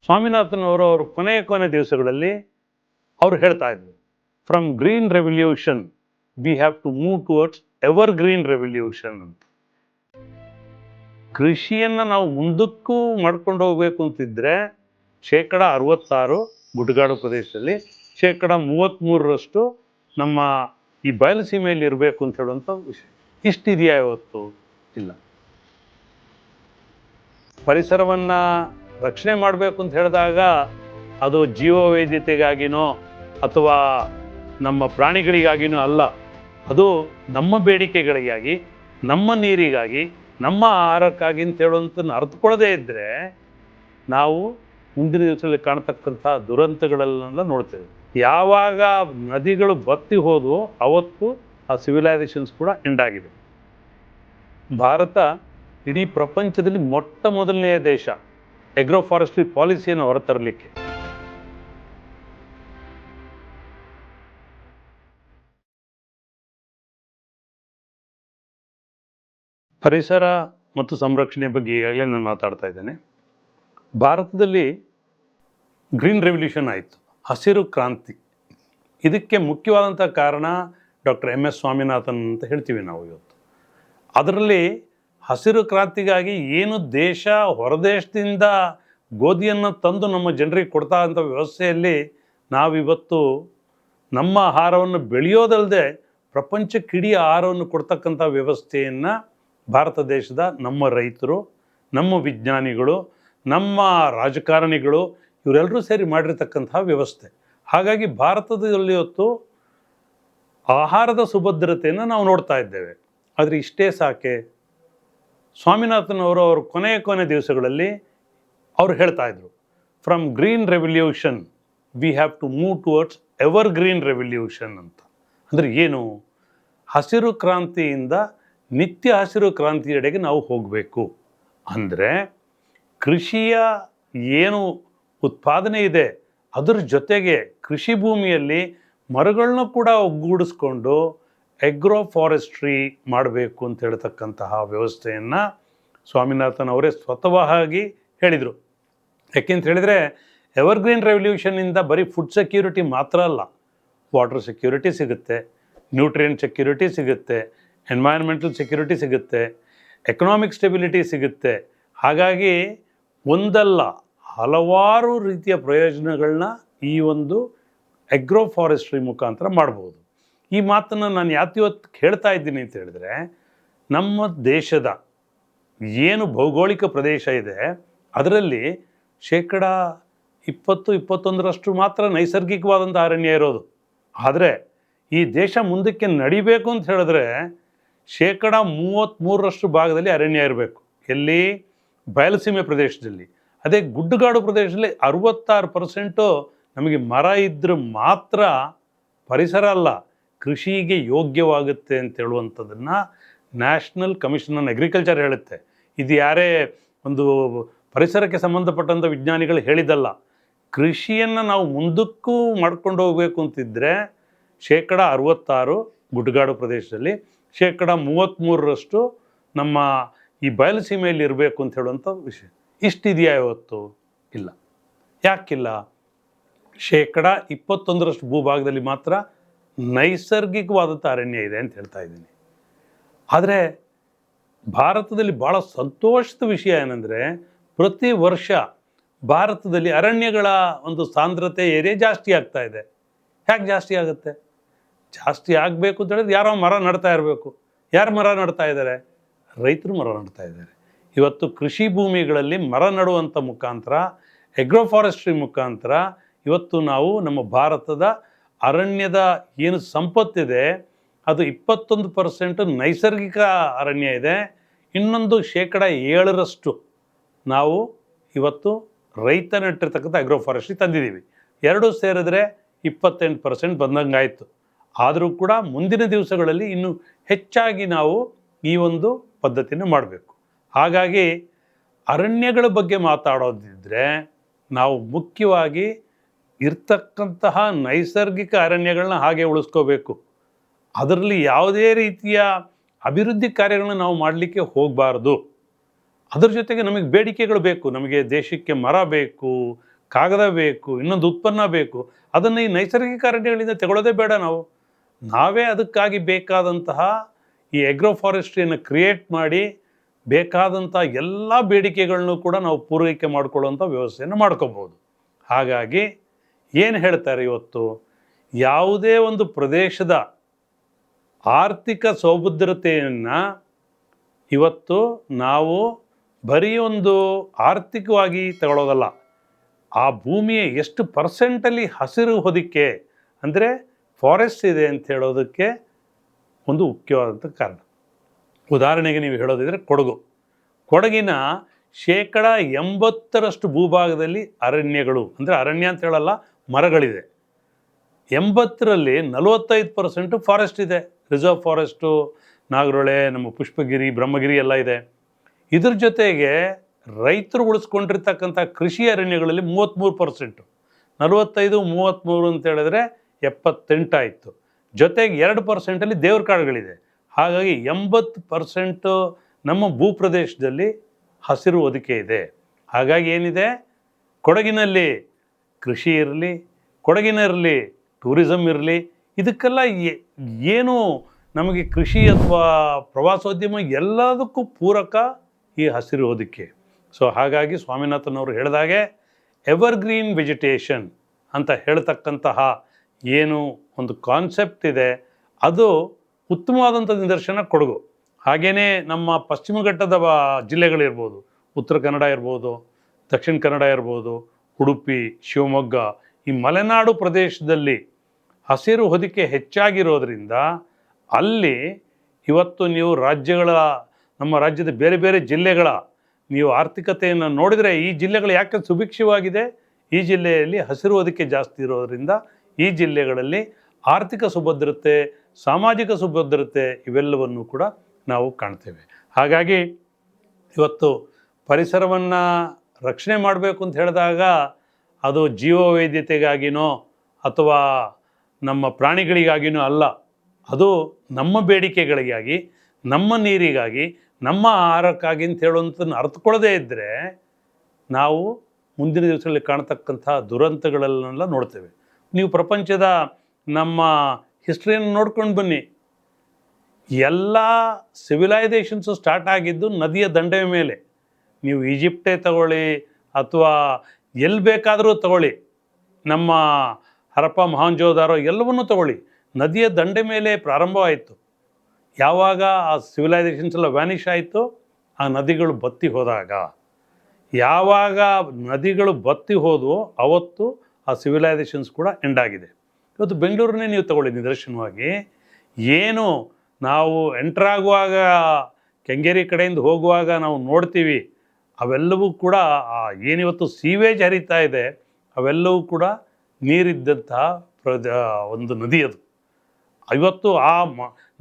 ಸ್ವಾಮಿನಾಥನ್ ಅವರು ಕೊನೆ ದಿವಸಗಳಲ್ಲಿ ಅವರು ಹೇಳ್ತಾ ಇದ್ರು, from green revolution we have to move towards evergreen revolution ಅಂತ. ಕೃಷಿಯನ್ನು ನಾವು ಮುಂದಕ್ಕೂ ಮಾಡ್ಕೊಂಡು ಹೋಗ್ಬೇಕು ಅಂತಿದ್ರೆ 66% ಗುಡ್ಡಗಾಡು ಪ್ರದೇಶದಲ್ಲಿ, 33% ನಮ್ಮ ಈ ಬಯಲುಸೀಮೆಯಲ್ಲಿ ಇರಬೇಕು ಅಂತ ಹೇಳುವಂಥ ವಿಷಯ. ಇಷ್ಟಿದೆಯಾ ಇವತ್ತು? ಇಲ್ಲ. ಪರಿಸರವನ್ನ ರಕ್ಷಣೆ ಮಾಡಬೇಕು ಅಂತ ಹೇಳಿದಾಗ ಅದು ಜೀವವೈವಿಧ್ಯತೆಗಾಗಿನೋ ಅಥವಾ ನಮ್ಮ ಪ್ರಾಣಿಗಳಿಗಾಗಿನೋ ಅಲ್ಲ, ಅದು ನಮ್ಮ ಬೇಡಿಕೆಗಳಿಗಾಗಿ, ನಮ್ಮ ನೀರಿಗಾಗಿ, ನಮ್ಮ ಆಹಾರಕ್ಕಾಗಿ ಅಂತ ಹೇಳುವಂಥನ್ನು ಅರ್ಥಕೊಳ್ಳದೇ ಇದ್ದರೆ ನಾವು ಮುಂದಿನ ದಿವಸದಲ್ಲಿ ಕಾಣ್ತಕ್ಕಂಥ ದುರಂತಗಳನ್ನೆಲ್ಲ ನೋಡ್ತೇವೆ. ಯಾವಾಗ ನದಿಗಳು ಬತ್ತಿ ಹೋದವು ಅವತ್ತು ಆ ಸಿವಿಲೈಸೇಷನ್ಸ್ ಕೂಡ ಎಂಡ್ ಆಗಿದೆ. ಭಾರತ ಇಡೀ ಪ್ರಪಂಚದಲ್ಲಿ ಮೊಟ್ಟ ಮೊದಲನೆಯ ದೇಶ ಅಗ್ರೋ ಫಾರೆಸ್ಟ್ರಿ ಪಾಲಿಸಿಯನ್ನು ಹೊರತರಲಿಕ್ಕೆ. ಪರಿಸರ ಮತ್ತು ಸಂರಕ್ಷಣೆ ಬಗ್ಗೆ ಈಗಾಗಲೇ ನಾನು ಮಾತಾಡ್ತಾ ಇದ್ದೇನೆ. ಭಾರತದಲ್ಲಿ ಗ್ರೀನ್ ರೆವಲ್ಯೂಷನ್ ಆಯಿತು, ಹಸಿರು ಕ್ರಾಂತಿ. ಇದಕ್ಕೆ ಮುಖ್ಯವಾದಂಥ ಕಾರಣ ಡಾಕ್ಟರ್ MS ಸ್ವಾಮಿನಾಥನ್ ಅಂತ ಹೇಳ್ತೀವಿ ನಾವು ಇವತ್ತು. ಅದರಲ್ಲಿ ಹಸಿರು ಕ್ರಾಂತಿಗಾಗಿ ಏನು ದೇಶ ಹೊರದೇಶದಿಂದ ಗೋಧಿಯನ್ನು ತಂದು ನಮ್ಮ ಜನರಿಗೆ ಕೊಡ್ತಾ ಅಂಥ ವ್ಯವಸ್ಥೆಯಲ್ಲಿ ನಾವಿವತ್ತು ನಮ್ಮ ಆಹಾರವನ್ನು ಬೆಳೆಯೋದಲ್ಲದೆ ಪ್ರಪಂಚಕ್ಕಿಡೀ ಆಹಾರವನ್ನು ಕೊಡ್ತಕ್ಕಂಥ ವ್ಯವಸ್ಥೆಯನ್ನು ಭಾರತ ದೇಶದ ನಮ್ಮ ರೈತರು, ನಮ್ಮ ವಿಜ್ಞಾನಿಗಳು, ನಮ್ಮ ರಾಜಕಾರಣಿಗಳು ಇವರೆಲ್ಲರೂ ಸೇರಿ ಮಾಡಿರ್ತಕ್ಕಂತಹ ವ್ಯವಸ್ಥೆ. ಹಾಗಾಗಿ ಭಾರತದಲ್ಲಿ ಇವತ್ತು ಆಹಾರದ ಸುಭದ್ರತೆಯನ್ನು ನಾವು ನೋಡ್ತಾ ಇದ್ದೇವೆ. ಆದರೆ ಇಷ್ಟೇ ಸಾಕೆ? ಸ್ವಾಮಿನಾಥನ್ ಅವರು ಕೊನೆ ದಿವಸಗಳಲ್ಲಿ ಅವರು ಹೇಳ್ತಾ ಇದ್ರು, from green revolution we have to move towards evergreen revolution ಅಂತ. ಅಂದರೆ ಏನು? ಹಸಿರು ಕ್ರಾಂತಿಯಿಂದ ನಿತ್ಯ ಹಸಿರು ಕ್ರಾಂತಿಯೆಡೆಗೆ ನಾವು ಹೋಗಬೇಕು. ಅಂದರೆ ಕೃಷಿಯ ಏನು ಉತ್ಪಾದನೆ ಇದೆ ಅದರ ಜೊತೆಗೆ ಕೃಷಿ ಭೂಮಿಯಲ್ಲಿ ಮರಗಳನ್ನ ಕೂಡ ಒಗ್ಗೂಡಿಸ್ಕೊಂಡು ಅಗ್ರೋ ಫಾರೆಸ್ಟ್ರಿ ಮಾಡಬೇಕು ಅಂತ ಹೇಳ್ತಕ್ಕಂತಹ ವ್ಯವಸ್ಥೆಯನ್ನು ಸ್ವಾಮಿನಾಥನ್ ಅವರೇ ಸ್ವತಃವಾಗಿ ಹೇಳಿದರು. ಯಾಕೆಂತ ಹೇಳಿದರೆ ಎವರ್ಗ್ರೀನ್ ರೆವಲ್ಯೂಷನ್ನಿಂದ ಬರೀ ಫುಡ್ ಸೆಕ್ಯೂರಿಟಿ ಮಾತ್ರ ಅಲ್ಲ, ವಾಟರ್ ಸೆಕ್ಯೂರಿಟಿ ಸಿಗುತ್ತೆ, ನ್ಯೂಟ್ರಿಯೆಂಟ್ ಸೆಕ್ಯೂರಿಟಿ ಸಿಗುತ್ತೆ, ಎನ್ವೈರ್ಮೆಂಟಲ್ ಸೆಕ್ಯೂರಿಟಿ ಸಿಗುತ್ತೆ, ಎಕನಾಮಿಕ್ ಸ್ಟೆಬಿಲಿಟಿ ಸಿಗುತ್ತೆ. ಹಾಗಾಗಿ ಒಂದಲ್ಲ ಹಲವಾರು ರೀತಿಯ ಪ್ರಯೋಜನಗಳನ್ನ ಈ ಒಂದು ಅಗ್ರೋ ಫಾರೆಸ್ಟ್ರಿ ಮುಖಾಂತರ ಮಾಡ್ಬೋದು. ಈ ಮಾತನ್ನು ನಾನು ಇವತ್ತು ಹೇಳ್ತಾ ಇದ್ದೀನಿ ಅಂತ ಹೇಳಿದ್ರೆ, ನಮ್ಮ ದೇಶದ ಏನು ಭೌಗೋಳಿಕ ಪ್ರದೇಶ ಇದೆ ಅದರಲ್ಲಿ 20-21% ಮಾತ್ರ ನೈಸರ್ಗಿಕವಾದಂಥ ಅರಣ್ಯ ಇರೋದು. ಆದರೆ ಈ ದೇಶ ಮುಂದಕ್ಕೆ ನಡಿಬೇಕು ಅಂತ ಹೇಳಿದ್ರೆ 33% ಭಾಗದಲ್ಲಿ ಅರಣ್ಯ ಇರಬೇಕು. ಎಲ್ಲಿ? ಬಯಲುಸೀಮೆ ಪ್ರದೇಶದಲ್ಲಿ. ಅದೇ ಗುಡ್ಡಗಾಡು ಪ್ರದೇಶದಲ್ಲಿ 66% ನಮಗೆ ಮರ ಇದ್ದರೆ ಮಾತ್ರ ಪರಿಸರ ಅಲ್ಲ ಕೃಷಿಗೆ ಯೋಗ್ಯವಾಗುತ್ತೆ ಅಂತ ಹೇಳುವಂಥದ್ದನ್ನು ನ್ಯಾಷನಲ್ ಕಮಿಷನ್ ಆನ್ ಅಗ್ರಿಕಲ್ಚರ್ ಹೇಳುತ್ತೆ. ಇದು ಯಾರೇ ಒಂದು ಪರಿಸರಕ್ಕೆ ಸಂಬಂಧಪಟ್ಟಂಥ ವಿಜ್ಞಾನಿಗಳು ಹೇಳಿದ್ದಲ್ಲ. ಕೃಷಿಯನ್ನು ನಾವು ಮುಂದಕ್ಕೂ ಮಾಡ್ಕೊಂಡು ಹೋಗಬೇಕು ಅಂತಿದ್ದರೆ 66% ಗುಡ್ಡಗಾಡು ಪ್ರದೇಶದಲ್ಲಿ, 33% ನಮ್ಮ ಈ ಬಯಲುಸೀಮೆಯಲ್ಲಿ ಇರಬೇಕು ಅಂತ ಹೇಳುವಂಥ ವಿಷಯ. ಇಷ್ಟಿದೆಯಾ ಇವತ್ತು? ಇಲ್ಲ. ಯಾಕಿಲ್ಲ? 21% ಭೂಭಾಗದಲ್ಲಿ ಮಾತ್ರ ನೈಸರ್ಗಿಕವಾದಂಥ ಅರಣ್ಯ ಇದೆ ಅಂತ ಹೇಳ್ತಾ ಇದ್ದೀನಿ. ಆದರೆ ಭಾರತದಲ್ಲಿ ಭಾಳ ಸಂತೋಷದ ವಿಷಯ ಏನಂದರೆ, ಪ್ರತಿ ವರ್ಷ ಭಾರತದಲ್ಲಿ ಅರಣ್ಯಗಳ ಒಂದು ಸಾಂದ್ರತೆ ಏರಿಯಾ ಜಾಸ್ತಿ ಆಗ್ತಾ ಇದೆ. ಯಾಕೆ ಜಾಸ್ತಿ ಆಗುತ್ತೆ? ಜಾಸ್ತಿ ಆಗಬೇಕು ಅಂತ ಹೇಳಿದ್ರೆ ಯಾರೋ ಮರ ನಡ್ತಾ ಇರಬೇಕು. ಯಾರು ಮರ ನಡ್ತಾ ಇದ್ದಾರೆ? ರೈತರು ಮರ ನಡ್ತಾ ಇದ್ದಾರೆ. ಇವತ್ತು ಕೃಷಿ ಭೂಮಿಗಳಲ್ಲಿ ಮರ ನಡುವಂಥ ಮುಖಾಂತರ, ಅಗ್ರೋ ಫಾರೆಸ್ಟ್ರಿ ಮುಖಾಂತರ ಇವತ್ತು ನಾವು ನಮ್ಮ ಭಾರತದ ಅರಣ್ಯದ ಏನು ಸಂಪತ್ತಿದೆ ಅದು 21% ನೈಸರ್ಗಿಕ ಅರಣ್ಯ ಇದೆ. ಇನ್ನೊಂದು 7% ನಾವು ಇವತ್ತು ರೈತ ನೆಟ್ಟಿರ್ತಕ್ಕಂಥ ಅಗ್ರೋ ಫಾರೆಸ್ಟ್ರಿ ತಂದಿದ್ದೀವಿ. ಎರಡೂ ಸೇರಿದ್ರೆ 28% ಬಂದಂಗಾಯಿತು. ಆದರೂ ಕೂಡ ಮುಂದಿನ ದಿವಸಗಳಲ್ಲಿ ಇನ್ನೂ ಹೆಚ್ಚಾಗಿ ನಾವು ಈ ಒಂದು ಪದ್ಧತಿಯನ್ನು ಮಾಡಬೇಕು. ಹಾಗಾಗಿ ಅರಣ್ಯಗಳ ಬಗ್ಗೆ ಮಾತಾಡೋದಿದ್ದರೆ ನಾವು ಮುಖ್ಯವಾಗಿ ಇರ್ತಕ್ಕಂತಹ ನೈಸರ್ಗಿಕ ಅರಣ್ಯಗಳನ್ನ ಹಾಗೆ ಉಳಿಸ್ಕೋಬೇಕು. ಅದರಲ್ಲಿ ಯಾವುದೇ ರೀತಿಯ ಅಭಿವೃದ್ಧಿ ಕಾರ್ಯಗಳನ್ನ ನಾವು ಮಾಡಲಿಕ್ಕೆ ಹೋಗಬಾರ್ದು. ಅದರ ಜೊತೆಗೆ ನಮಗೆ ಬೇಡಿಕೆಗಳು ಬೇಕು. ನಮಗೆ ದೇಶಕ್ಕೆ ಮರ ಬೇಕು, ಕಾಗದ ಬೇಕು, ಇನ್ನೊಂದು ಉತ್ಪನ್ನ ಬೇಕು, ಅದನ್ನು ಈ ನೈಸರ್ಗಿಕ ಅರಣ್ಯಗಳಿಂದ ತಗೊಳ್ಳೋದೇ ಬೇಡ. ನಾವೇ ಅದಕ್ಕಾಗಿ ಬೇಕಾದಂತಹ ಈ ಎಗ್ರೋ ಫಾರೆಸ್ಟ್ರಿಯನ್ನು ಕ್ರಿಯೇಟ್ ಮಾಡಿ ಬೇಕಾದಂಥ ಎಲ್ಲ ಬೇಡಿಕೆಗಳನ್ನು ಕೂಡ ನಾವು ಪೂರೈಕೆ ಮಾಡಿಕೊಳ್ಳುವಂಥ ವ್ಯವಸ್ಥೆಯನ್ನು ಮಾಡ್ಕೋಬೋದು. ಹಾಗಾಗಿ ಏನು ಹೇಳ್ತಾರೆ ಇವತ್ತು, ಯಾವುದೇ ಒಂದು ಪ್ರದೇಶದ ಆರ್ಥಿಕ ಸೌಭದ್ರತೆಯನ್ನು ಇವತ್ತು ನಾವು ಬರೀ ಒಂದು ಆರ್ಥಿಕವಾಗಿ ತಗೊಳ್ಳೋದಲ್ಲ, ಆ ಭೂಮಿಯ ಎಷ್ಟು ಪರ್ಸೆಂಟಲ್ಲಿ ಹಸಿರು ಹೊದಿಕೆ ಅಂದರೆ ಫಾರೆಸ್ಟ್ ಇದೆ ಅಂತ ಹೇಳೋದಕ್ಕೆ ಒಂದು ಮುಖ್ಯವಾದಂಥ ಕಾರಣ. ಉದಾಹರಣೆಗೆ ನೀವು ಹೇಳೋದಿದ್ರೆ ಕೊಡಗಿನ 80% ಭೂಭಾಗದಲ್ಲಿ ಅರಣ್ಯಗಳು, ಅಂದರೆ ಅರಣ್ಯ ಅಂತ ಹೇಳಲ್ಲ, ಮರಗಳಿದೆ. 80ರಲ್ಲಿ 45% ಫಾರೆಸ್ಟ್ ಇದೆ. ರಿಸರ್ವ್ ಫಾರೆಸ್ಟು, ನಾಗರೊಳೆ, ನಮ್ಮ ಪುಷ್ಪಗಿರಿ, ಬ್ರಹ್ಮಗಿರಿ ಎಲ್ಲ ಇದೆ. ಇದ್ರ ಜೊತೆಗೆ ರೈತರು ಉಳಿಸ್ಕೊಂಡಿರ್ತಕ್ಕಂಥ ಕೃಷಿ ಅರಣ್ಯಗಳಲ್ಲಿ 33%, 45, 33 ಅಂತ ಹೇಳಿದ್ರೆ 78 ಆಯಿತು. ಜೊತೆಗೆ 2%ಅಲ್ಲಿ ದೇವ್ರ ಕಾಡುಗಳಿದೆ. ಹಾಗಾಗಿ 80% ನಮ್ಮ ಭೂಪ್ರದೇಶದಲ್ಲಿ ಹಸಿರು ಹೊದಿಕೆ ಇದೆ. ಹಾಗಾಗಿ ಏನಿದೆ, ಕೊಡಗಿನಲ್ಲಿ ಕೃಷಿ ಇರಲಿ, ಕೊಡಗಿನಲ್ಲಿ ಟೂರಿಸಮ್ ಇರಲಿ, ಇದಕ್ಕೆಲ್ಲ ಏನು ನಮಗೆ ಕೃಷಿ ಅಥವಾ ಪ್ರವಾಸೋದ್ಯಮ ಎಲ್ಲದಕ್ಕೂ ಪೂರಕ ಈ ಹಸಿರು ಹೊದಿಕೆ. ಸೊ ಹಾಗಾಗಿ ಸ್ವಾಮಿನಾಥನ್ ಅವರು ಹೇಳಿದಾಗೆ ಎವರ್ಗ್ರೀನ್ ವೆಜಿಟೇಷನ್ ಅಂತ ಹೇಳ್ತಕ್ಕಂತಹ ಏನು ಒಂದು ಕಾನ್ಸೆಪ್ಟ್ ಇದೆ, ಅದು ಉತ್ತಮವಾದಂಥ ನಿದರ್ಶನ ಕೊಡಗು. ಹಾಗೆಯೇ ನಮ್ಮ ಪಶ್ಚಿಮ ಘಟ್ಟದ ಜಿಲ್ಲೆಗಳಿರ್ಬೋದು, ಉತ್ತರ ಕನ್ನಡ ಇರ್ಬೋದು, ದಕ್ಷಿಣ ಕನ್ನಡ ಇರ್ಬೋದು, ಉಡುಪಿ, ಶಿವಮೊಗ್ಗ, ಈ ಮಲೆನಾಡು ಪ್ರದೇಶದಲ್ಲಿ ಹಸಿರು ಹೊದಿಕೆ ಹೆಚ್ಚಾಗಿರೋದ್ರಿಂದ ಅಲ್ಲಿ ಇವತ್ತು ನೀವು ನಮ್ಮ ರಾಜ್ಯದ ಬೇರೆ ಬೇರೆ ಜಿಲ್ಲೆಗಳ ನೀವು ಆರ್ಥಿಕತೆಯನ್ನು ನೋಡಿದರೆ, ಈ ಜಿಲ್ಲೆಗಳು ಯಾಕೆ ಸುಭಿಕ್ಷವಾಗಿದೆ, ಈ ಜಿಲ್ಲೆಯಲ್ಲಿ ಹಸಿರು ಹೊದಿಕೆ ಜಾಸ್ತಿ ಇರೋದರಿಂದ ಈ ಜಿಲ್ಲೆಗಳಲ್ಲಿ ಆರ್ಥಿಕ ಸುಭದ್ರತೆ, ಸಾಮಾಜಿಕ ಸುಭದ್ರತೆ ಇವೆಲ್ಲವನ್ನು ಕೂಡ ನಾವು ಕಾಣ್ತೇವೆ. ಹಾಗಾಗಿ ಇವತ್ತು ಪರಿಸರವನ್ನು ರಕ್ಷಣೆ ಮಾಡಬೇಕು ಅಂತ ಹೇಳಿದಾಗ ಅದು ಜೀವವೈವಿಧ್ಯತೆಗಾಗಿನೋ ಅಥವಾ ನಮ್ಮ ಪ್ರಾಣಿಗಳಿಗಾಗಿನೋ ಅಲ್ಲ, ಅದು ನಮ್ಮ ಬೇಡಿಕೆಗಳಿಗಾಗಿ, ನಮ್ಮ ನೀರಿಗಾಗಿ, ನಮ್ಮ ಆಹಾರಕ್ಕಾಗಿ ಅಂತ ಹೇಳುವಂಥದ್ದನ್ನು ಅರ್ಥಕೊಳ್ಳದೇ ಇದ್ದರೆ ನಾವು ಮುಂದಿನ ದಿವಸಗಳಲ್ಲಿ ಕಾಣ್ತಕ್ಕಂಥ ದುರಂತಗಳನ್ನೆಲ್ಲ ನೋಡ್ತೇವೆ. ನೀವು ಪ್ರಪಂಚದ ನಮ್ಮ ಹಿಸ್ಟ್ರಿಯನ್ನು ನೋಡ್ಕೊಂಡು ಬನ್ನಿ, ಎಲ್ಲ ಸಿವಿಲೈಸೇಷನ್ಸು ಸ್ಟಾರ್ಟ್ ಆಗಿದ್ದು ನದಿಯ ದಂಡೆಯ ಮೇಲೆ. ನೀವು ಈಜಿಪ್ಟೇ ತಗೊಳ್ಳಿ ಅಥವಾ ಎಲ್ಲಿ ಬೇಕಾದರೂ ತಗೊಳ್ಳಿ, ನಮ್ಮ ಹರಪ್ಪ ಮೊಹೆಂಜೊದಾರೋ ಎಲ್ಲವನ್ನೂ ತಗೊಳ್ಳಿ, ನದಿಯ ದಂಡೆ ಮೇಲೆ ಪ್ರಾರಂಭವಾಯಿತು. ಯಾವಾಗ ಆ ಸಿವಿಲೈಸೇಷನ್ಸ್ ಎಲ್ಲ ವ್ಯಾನಿಷ್ ಆಯಿತು, ಆ ನದಿಗಳು ಬತ್ತಿ ಹೋದಾಗ, ಯಾವಾಗ ನದಿಗಳು ಬತ್ತಿ ಹೋದವು ಅವತ್ತು ಆ ಸಿವಿಲೈಸೇಷನ್ಸ್ ಕೂಡ ಎಂಡ್ ಆಗಿದೆ. ಇವತ್ತು ಬೆಂಗಳೂರನ್ನೇ ನೀವು ತಗೊಳ್ಳಿ ನಿದರ್ಶನವಾಗಿ, ಏನು ನಾವು ಎಂಟ್ರಾಗುವಾಗ ಕೆಂಗೇರಿ ಕಡೆಯಿಂದ ಹೋಗುವಾಗ ನಾವು ನೋಡ್ತೀವಿ, ಅವೆಲ್ಲವೂ ಕೂಡ ಏನಿವತ್ತು ಸೀವೇಜ್ ಹರಿತಾ ಇದೆ ಅವೆಲ್ಲವೂ ಕೂಡ ನೀರಿದ್ದಂತಹ ಒಂದು ನದಿ ಅದು. ಇವತ್ತು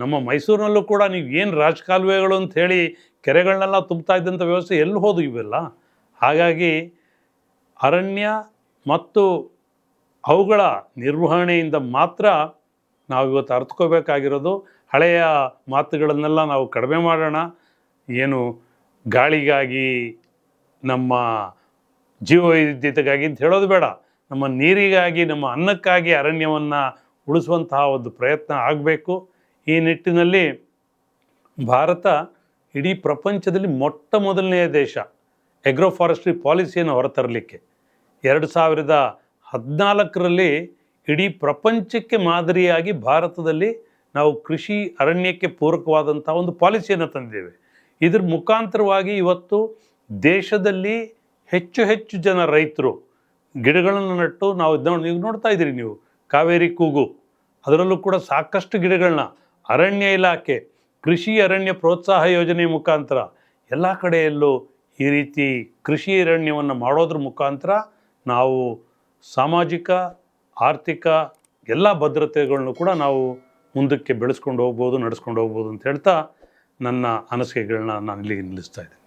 ನಮ್ಮ ಮೈಸೂರಿನಲ್ಲೂ ಕೂಡ ನೀವು ಏನು ರಾಜಕಾಲುವೆಗಳು ಅಂತ ಹೇಳಿ ಕೆರೆಗಳನ್ನೆಲ್ಲ ತುಂಬ್ತಾ ಇದ್ದಂಥ ವ್ಯವಸ್ಥೆ ಎಲ್ಲಿ ಹೋದು ಇವೆಲ್ಲ. ಹಾಗಾಗಿ ಅರಣ್ಯ ಮತ್ತು ಅವುಗಳ ನಿರ್ವಹಣೆಯಿಂದ ಮಾತ್ರ ನಾವು ಇವತ್ತು ಅರ್ಥಕೋಬೇಕಾಗಿರೋದು. ಹಳೆಯ ಮಾತುಗಳನ್ನೆಲ್ಲ ನಾವು ಕಡಿಮೆ ಮಾಡೋಣ. ಏನು ಗಾಳಿಗಾಗಿ, ನಮ್ಮ ಜೀವವೈವಿಧ್ಯತೆಗಾಗಿ ಅಂತ ಹೇಳೋದು ಬೇಡ, ನಮ್ಮ ನೀರಿಗಾಗಿ, ನಮ್ಮ ಅನ್ನಕ್ಕಾಗಿ ಅರಣ್ಯವನ್ನು ಉಳಿಸುವಂತಹ ಒಂದು ಪ್ರಯತ್ನ ಆಗಬೇಕು. ಈ ನಿಟ್ಟಿನಲ್ಲಿ ಭಾರತ ಇಡೀ ಪ್ರಪಂಚದಲ್ಲಿ ಮೊಟ್ಟ ಮೊದಲನೆಯ ದೇಶ ಎಗ್ರೋ ಫಾರೆಸ್ಟ್ರಿ ಪಾಲಿಸಿಯನ್ನು ಹೊರತರಲಿಕ್ಕೆ. 2014ರಲ್ಲಿ ಇಡೀ ಪ್ರಪಂಚಕ್ಕೆ ಮಾದರಿಯಾಗಿ ಭಾರತದಲ್ಲಿ ನಾವು ಕೃಷಿ ಅರಣ್ಯಕ್ಕೆ ಪೂರಕವಾದಂಥ ಒಂದು ಪಾಲಿಸಿಯನ್ನು ತಂದಿದ್ದೇವೆ. ಇದ್ರ ಮುಖಾಂತರವಾಗಿ ಇವತ್ತು ದೇಶದಲ್ಲಿ ಹೆಚ್ಚು ಹೆಚ್ಚು ಜನ ರೈತರು ಗಿಡಗಳನ್ನು ನಟ್ಟು ನೀವು ನೋಡ್ತಾ ಇದ್ದೀರಿ. ನೀವು ಕಾವೇರಿ ಕೂಗು, ಅದರಲ್ಲೂ ಕೂಡ ಸಾಕಷ್ಟು ಗಿಡಗಳನ್ನ ಅರಣ್ಯ ಇಲಾಖೆ ಕೃಷಿ ಅರಣ್ಯ ಪ್ರೋತ್ಸಾಹ ಯೋಜನೆ ಮುಖಾಂತರ ಎಲ್ಲ ಕಡೆಯಲ್ಲೂ ಈ ರೀತಿ ಕೃಷಿ ಅರಣ್ಯವನ್ನು ಮಾಡೋದ್ರ ಮುಖಾಂತರ ನಾವು ಸಾಮಾಜಿಕ, ಆರ್ಥಿಕ ಎಲ್ಲ ಭದ್ರತೆಗಳನ್ನು ಕೂಡ ನಾವು ಮುಂದಕ್ಕೆ ಬೆಳೆಸ್ಕೊಂಡು ಹೋಗ್ಬೋದು, ನಡೆಸ್ಕೊಂಡು ಹೋಗ್ಬೋದು ಅಂತ ಹೇಳ್ತಾ ನನ್ನ ಅನಿಸಿಕೆಗಳನ್ನ ನಾನು ಇಲ್ಲಿಗೆ ನಿಲ್ಲಿಸ್ತಾ ಇದ್ದೀನಿ.